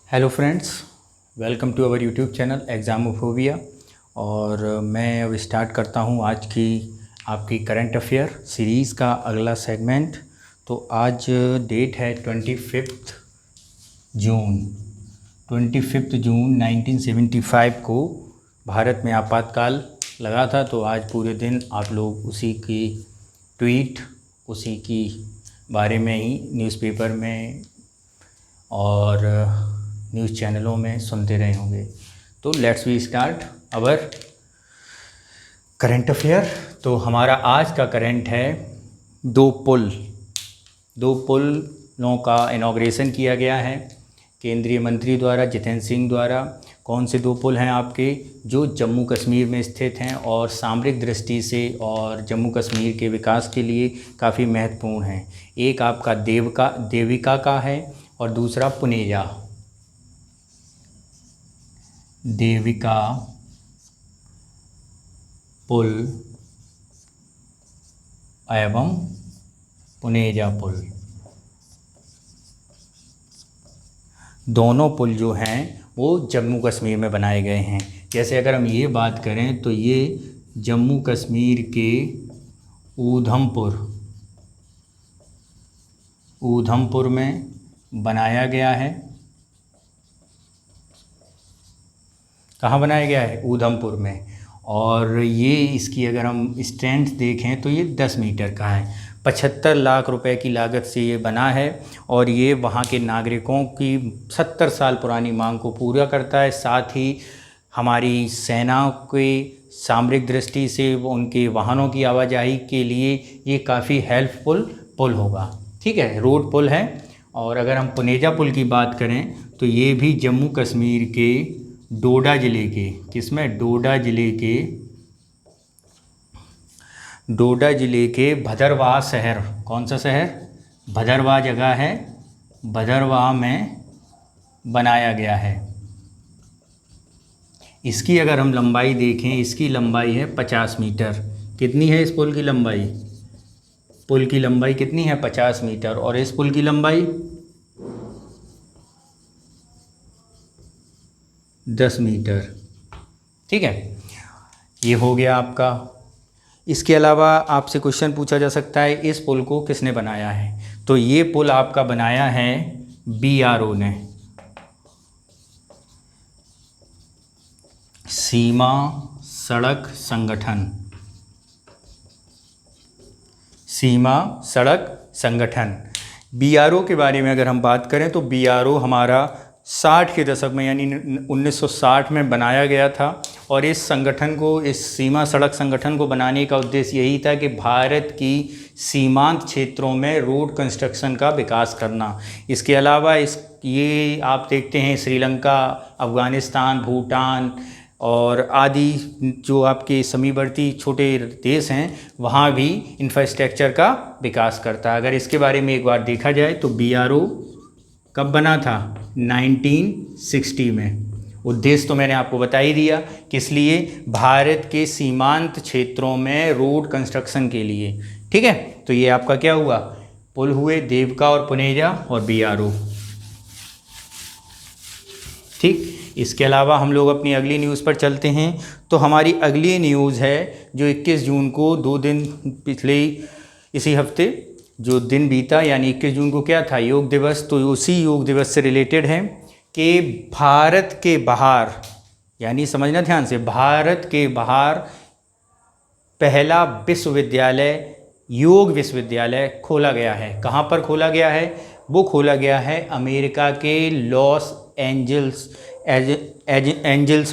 Hello friends, welcome to our YouTube channel Examophobia. और मैं अब स्टार्ट करता हूं आज की आपकी करंट अफेयर सीरीज़ का अगला सेगमेंट। तो आज डेट है 25 जून 25 जून 1975 को भारत में आपातकाल लगा था। तो आज पूरे दिन आप लोग उसी की ट्वीट, उसी की बारे में ही न्यूज़पेपर में और न्यूज़ चैनलों में सुनते रहे होंगे। तो let's we start our current affair. तो हमारा आज का करंट है दो पुलों का इनॉग्रेशन किया गया है केंद्रीय मंत्री द्वारा, जितेंद्र सिंह द्वारा। कौन से दो पुल हैं आपके, जो जम्मू कश्मीर में स्थित हैं और सामरिक दृष्टि से और जम्मू कश्मीर के विकास के लिए काफ़ी महत्वपूर्ण हैं। एक आपका देविका का है और दूसरा पुनेजा। देविका पुल एवं पुनेजा पुल, दोनों पुल जो हैं वो जम्मू कश्मीर में बनाए गए हैं। जैसे अगर हम ये बात करें तो ये जम्मू कश्मीर के ऊधमपुर में बनाया गया है। कहाँ बनाया गया है? ऊधमपुर में। और ये इसकी अगर हम स्ट्रेंथ देखें तो ये 10 मीटर का है। 75 लाख रुपए की लागत से ये बना है और ये वहाँ के नागरिकों की 70 साल पुरानी मांग को पूरा करता है। साथ ही हमारी सेना के सामरिक दृष्टि से उनके वाहनों की आवाजाही के लिए ये काफ़ी हेल्पफुल पुल होगा। ठीक है, रोड पुल है। और अगर हम पुनेजा पुल की बात करें तो ये भी जम्मू कश्मीर के डोडा ज़िले के, किसमें? डोडा ज़िले के भदरवाह शहर। कौन सा शहर? भदरवाह जगह है, भदरवाह में बनाया गया है। इसकी अगर हम लंबाई देखें, इसकी लंबाई है 50 मीटर। कितनी है इस पुल की लंबाई? पुल की लंबाई कितनी है? 50 मीटर। और इस पुल की लंबाई 10 मीटर। ठीक है, ये हो गया आपका। इसके अलावा आपसे क्वेश्चन पूछा जा सकता है, इस पुल को किसने बनाया है? तो ये पुल आपका बनाया है BRO ने, सीमा सड़क संगठन। BRO के बारे में अगर हम बात करें तो BRO हमारा 60 के दशक में यानी 1960 में बनाया गया था। और इस संगठन को, इस सीमा सड़क संगठन को बनाने का उद्देश्य यही था कि भारत की सीमांत क्षेत्रों में रोड कंस्ट्रक्शन का विकास करना। इसके अलावा ये आप देखते हैं श्रीलंका, अफ़गानिस्तान, भूटान और आदि जो आपके समीपवर्ती छोटे देश हैं, वहाँ भी इंफ्रास्ट्रक्चर का विकास करता है। अगर इसके बारे में एक बार देखा जाए तो BRO कब बना था? 1960 में। उद्देश्य तो मैंने आपको बता ही दिया, किस लिए? भारत के सीमांत क्षेत्रों में रोड कंस्ट्रक्शन के लिए। ठीक है, तो ये आपका क्या हुआ? पुल हुए देविका और पुनेजा और BRO। ठीक, इसके अलावा हम लोग अपनी अगली न्यूज़ पर चलते हैं। तो हमारी अगली न्यूज़ है जो 21 जून को, 2 दिन पिछले इसी हफ्ते जो दिन बीता, यानी 21 जून को क्या था? योग दिवस। तो उसी योग दिवस से रिलेटेड है कि भारत के बाहर, यानी समझना ध्यान से, भारत के बाहर पहला विश्वविद्यालय, योग विश्वविद्यालय खोला गया है। कहाँ पर खोला गया है? वो खोला गया है अमेरिका के लॉस एंजल्स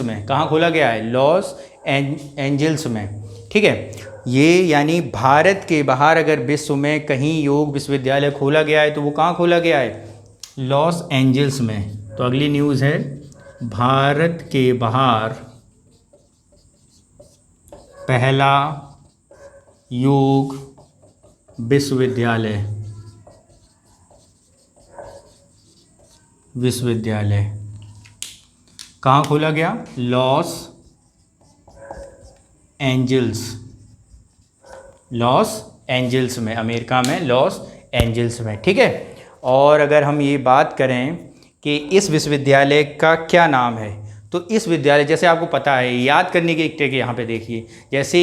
में। कहाँ खोला गया है? लॉस एंजल्स में। ठीक है, ये यानी भारत के बाहर अगर विश्व में कहीं योग विश्वविद्यालय खोला गया है तो वो कहाँ खोला गया है? लॉस एंजल्स में। तो अगली न्यूज़ है, भारत के बाहर पहला योग विश्वविद्यालय कहाँ खोला गया? लॉस एंजल्स में, अमेरिका में लॉस एंजल्स में। ठीक है, और अगर हम ये बात करें कि इस विश्वविद्यालय का क्या नाम है। तो इस विद्यालय, जैसे आपको पता है, याद करने की एक ट्रिक यहाँ पे देखिए, जैसे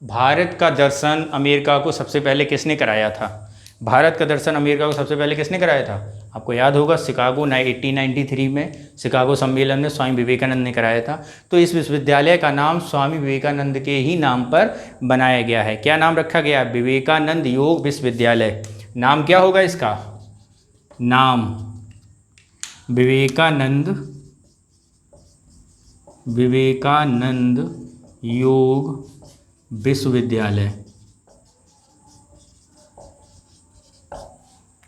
भारत का दर्शन अमेरिका को सबसे पहले किसने कराया था? भारत का दर्शन अमेरिका को सबसे पहले किसने कराया था? आपको याद होगा, शिकागो 1893 में शिकागो सम्मेलन में स्वामी विवेकानंद ने कराया था। तो इस विश्वविद्यालय का नाम स्वामी विवेकानंद के ही नाम पर बनाया गया है। क्या नाम रखा गया? विवेकानंद योग विश्वविद्यालय। नाम क्या होगा इसका? नाम विवेकानंद योग विश्वविद्यालय।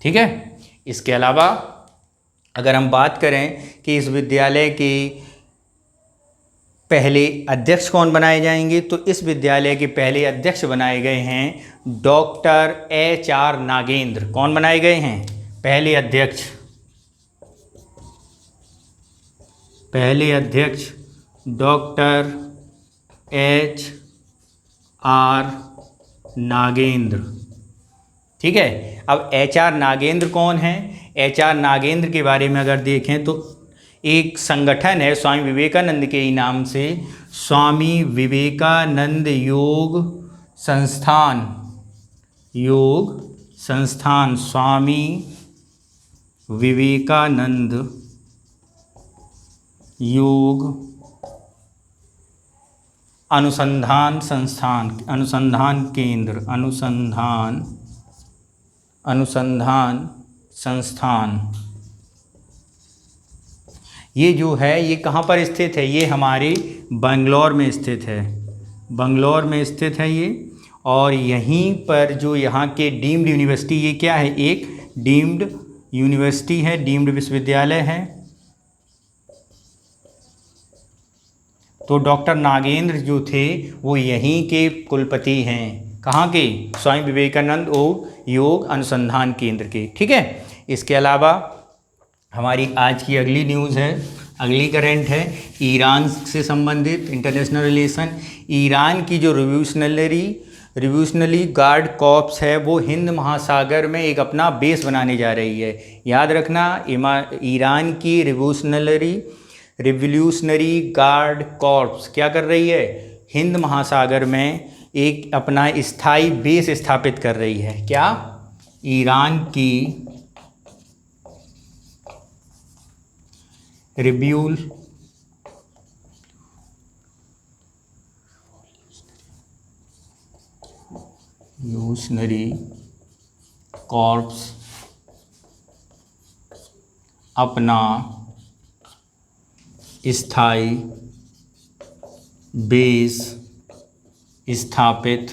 ठीक है। इसके अलावा अगर हम बात करें कि इस विद्यालय के पहले अध्यक्ष कौन बनाए जाएंगे, तो इस विद्यालय के पहले अध्यक्ष बनाए गए हैं डॉक्टर HR नागेंद्र। कौन बनाए गए हैं पहले अध्यक्ष? पहले अध्यक्ष डॉक्टर HR नागेंद्र। ठीक है। अब HR नागेंद्र कौन है? HR नागेंद्र के बारे में अगर देखें तो एक संगठन है स्वामी विवेकानंद के ही नाम से, स्वामी विवेकानंद योग संस्थान। स्वामी विवेकानंद योग अनुसंधान संस्थान, अनुसंधान केंद्र, अनुसंधान संस्थान। ये जो है ये कहाँ पर स्थित है? ये हमारे बंगलौर में स्थित है। बंगलौर में स्थित है ये। और यहीं पर जो यहाँ के डीम्ड यूनिवर्सिटी, ये क्या है? एक डीम्ड यूनिवर्सिटी है, डीम्ड विश्वविद्यालय है। तो डॉक्टर नागेंद्र जो थे वो यहीं के कुलपति हैं। कहाँ के? स्वामी विवेकानंद योग अनुसंधान केंद्र के। ठीक है। इसके अलावा हमारी आज की अगली न्यूज़ है, अगली करंट है ईरान से संबंधित, इंटरनेशनल रिलेशन। ईरान की जो रिवोल्यूशनरी गार्ड कॉर्प्स है वो हिंद महासागर में एक अपना बेस बनाने जा रही है। याद रखना, ईरान की रिवोल्यूशनरी गार्ड कॉर्प्स क्या कर रही है? हिंद महासागर में एक अपना स्थायी बेस स्थापित कर रही है। क्या? ईरान की रिवोल्यूशनरी कॉर्प्स अपना स्थायी बेस स्थापित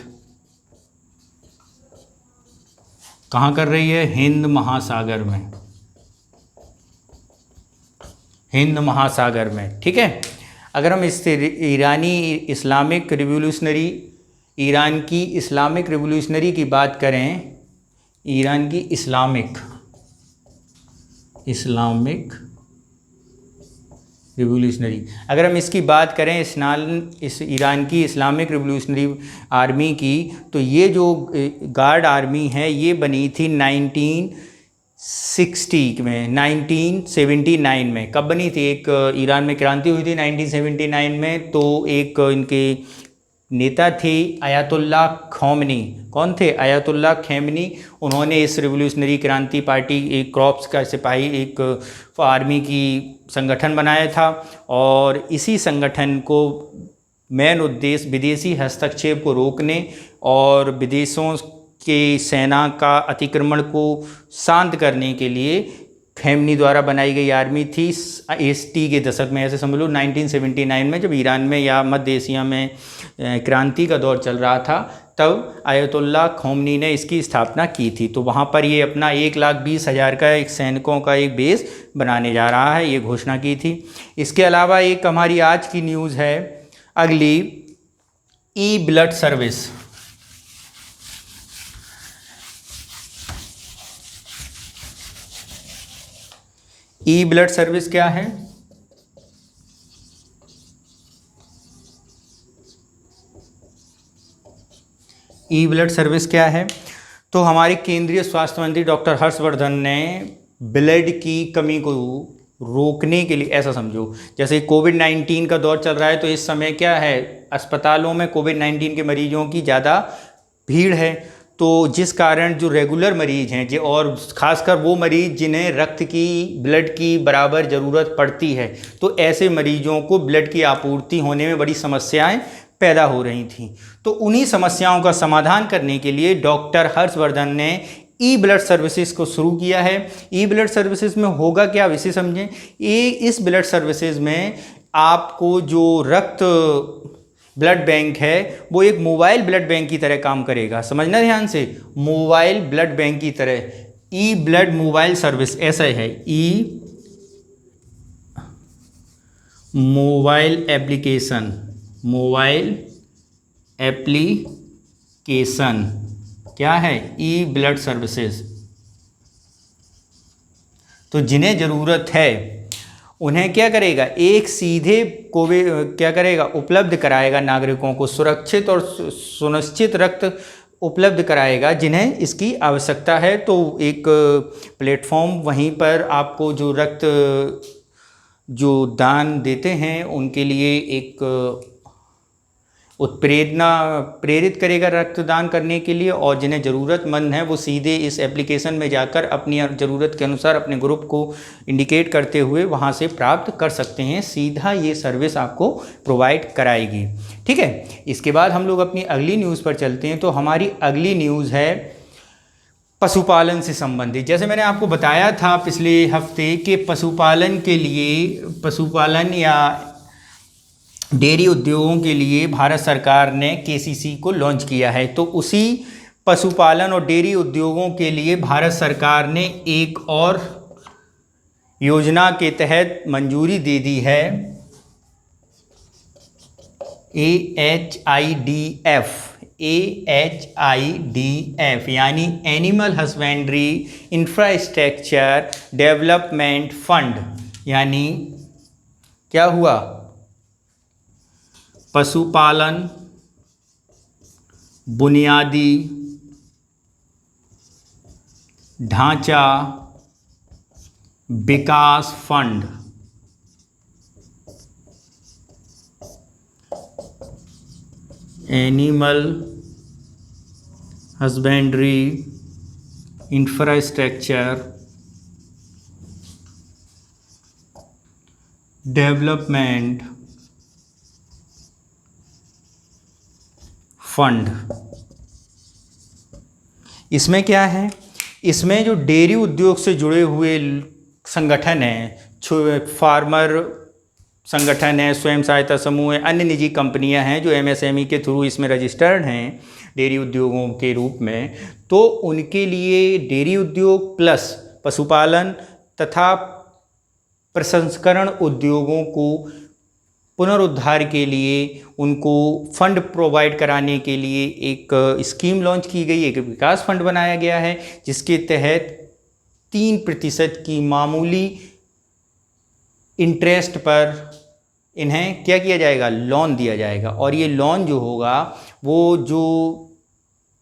कहाँ कर रही है? हिंद महासागर में। हिंद महासागर में। ठीक है। अगर हम इस ईरान की इस्लामिक रिवोल्यूशनरी की बात करें, ईरान की इस्लामिक रिवोल्यूशनरी, अगर हम इसकी बात करें इस ईरान की इस्लामिक रिवोल्यूशनरी आर्मी की, तो ये जो गार्ड आर्मी है ये बनी थी 1979 में। कब बनी थी? एक ईरान में क्रांति हुई थी 1979 में, तो एक इनके नेता थे आयतुल्लाह ख़ोमेनी। कौन थे? आयतुल्लाह ख़ोमेनी। उन्होंने इस रिवोल्यूशनरी क्रांति पार्टी, एक कॉर्प्स का सिपाही, एक आर्मी की संगठन बनाया था। और इसी संगठन को मेन उद्देश्य विदेशी हस्तक्षेप को रोकने और विदेशों के सेना का अतिक्रमण को शांत करने के लिए ख़ोमेनी द्वारा बनाई गई आर्मी थी। 80 के दशक में, ऐसे समझ लो 1979 में, जब ईरान में या मध्य एशिया में क्रांति का दौर चल रहा था, तब आयतुल्लाह ख़ोमेनी ने इसकी स्थापना की थी। तो वहाँ पर ये अपना 1,20,000 का एक सैनिकों का एक बेस बनाने जा रहा है, ये घोषणा की थी। इसके अलावा एक हमारी आज की न्यूज़ है अगली, ई ब्लड सर्विस। ई ब्लड सर्विस क्या है? ई ब्लड सर्विस क्या है? तो हमारे केंद्रीय स्वास्थ्य मंत्री डॉक्टर हर्षवर्धन ने ब्लड की कमी को रोकने के लिए, ऐसा समझो जैसे कोविड-19 का दौर चल रहा है, तो इस समय क्या है, अस्पतालों में कोविड-19 के मरीजों की ज़्यादा भीड़ है, तो जिस कारण जो रेगुलर मरीज हैं और ख़ासकर वो मरीज जिन्हें रक्त की, ब्लड की बराबर ज़रूरत पड़ती है, तो ऐसे मरीजों को ब्लड की आपूर्ति होने में बड़ी समस्याएं पैदा हो रही थीं। तो उन्हीं समस्याओं का समाधान करने के लिए डॉक्टर हर्षवर्धन ने ई ब्लड सर्विसेज को शुरू किया है। ई ब्लड सर्विसेज में होगा क्या, आप इसे समझें। इस ब्लड सर्विसेज में आपको जो रक्त ब्लड बैंक है वो एक मोबाइल ब्लड बैंक की तरह काम करेगा। समझना ध्यान से, मोबाइल ब्लड बैंक की तरह। ई ब्लड मोबाइल सर्विस ऐसा है, ई मोबाइल एप्लीकेशन, मोबाइल एप्लीकेशन क्या है, ई ब्लड सर्विसेज। तो जिन्हें ज़रूरत है उन्हें क्या करेगा, एक सीधे कोविड क्या करेगा, उपलब्ध कराएगा, नागरिकों को सुरक्षित और सुनिश्चित रक्त उपलब्ध कराएगा जिन्हें इसकी आवश्यकता है। तो एक प्लेटफॉर्म वहीं पर आपको जो रक्त जो दान देते हैं उनके लिए एक उत्प्रेरणा प्रेरित करेगा रक्तदान करने के लिए, और जिन्हें ज़रूरतमंद है वो सीधे इस एप्लीकेशन में जाकर अपनी ज़रूरत के अनुसार अपने ग्रुप को इंडिकेट करते हुए वहाँ से प्राप्त कर सकते हैं। सीधा ये सर्विस आपको प्रोवाइड कराएगी। ठीक है, इसके बाद हम लोग अपनी अगली न्यूज़ पर चलते हैं। तो हमारी अगली न्यूज़ है पशुपालन से संबंधित। जैसे मैंने आपको बताया था पिछले हफ्ते कि पशुपालन के लिए, पशुपालन या डेयरी उद्योगों के लिए भारत सरकार ने केसीसी को लॉन्च किया है। तो उसी पशुपालन और डेयरी उद्योगों के लिए भारत सरकार ने एक और योजना के तहत मंजूरी दे दी है, AHIDF यानी animal husbandry infrastructure development fund. यानी क्या हुआ, पशुपालन बुनियादी ढांचा विकास fund. Animal husbandry infrastructure development fund. इसमें क्या है, इसमें जो डेयरी उद्योग से जुड़े हुए संगठन हैं, फार्मर संगठन है, स्वयं सहायता समूह है, अन्य निजी कंपनियां हैं जो MSME के थ्रू इसमें रजिस्टर्ड हैं डेयरी उद्योगों के रूप में, तो उनके लिए डेयरी उद्योग प्लस पशुपालन तथा प्रसंस्करण उद्योगों को पुनरुद्धार के लिए उनको फंड प्रोवाइड कराने के लिए एक स्कीम लॉन्च की गई, एक विकास फंड बनाया गया है, जिसके तहत 3% की मामूली इंटरेस्ट पर इन्हें क्या किया जाएगा, लोन दिया जाएगा। और ये लोन जो होगा वो जो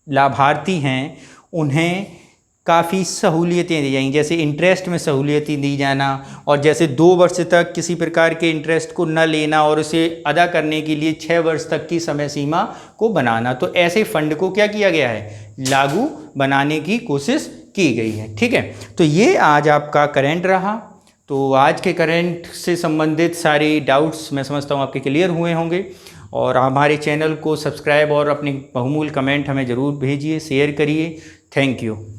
लाभार्थी हैं उन्हें काफ़ी सहूलियतें दी जाएंगी, जैसे इंटरेस्ट में सहूलियतें दी जाना, और जैसे 2 वर्ष तक किसी प्रकार के इंटरेस्ट को न लेना और उसे अदा करने के लिए 6 वर्ष तक की समय सीमा को बनाना। तो ऐसे फंड को क्या किया गया है, लागू बनाने की कोशिश की गई है। ठीक है, तो ये आज आपका करंट रहा। तो आज के करंट से संबंधित सारे डाउट्स मैं समझता हूँ आपके क्लियर हुए होंगे, और हमारे चैनल को सब्सक्राइब और अपनी बहुमूल्य कमेंट हमें ज़रूर भेजिए, शेयर करिए। Thank you.